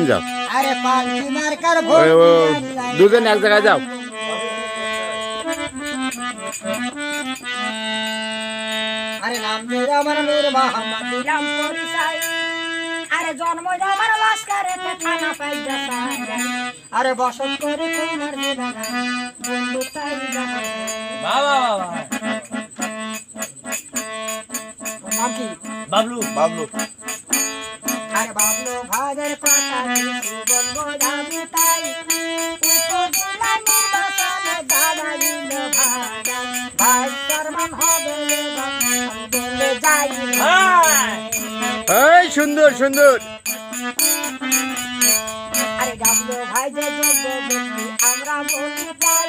যাও আরে পালকি মার্কার ভোট দুজন এক জায়গায় যাও আরে নাম দিয়ে আমার নূর মোহাম্মদ দিলাম পরিচয় আরে জন্ম আমার লস্করে থানা পাই আরে বসত করে তোমার বন্ধু তাই বাবা বাবা নাম কি বাবলু বাবলু আরে বাবলু ভাইয়ের কথা কিছু বলবো যাবি তাই উপজেলা নির্বাচনে দাঁড়াইল ভাই চেয়ারম্যান হবে বলে যাই এই সুন্দর সুন্দর আরে বাবলু ভাই যে যোগ্য ব্যক্তি আমরা বলতে চাই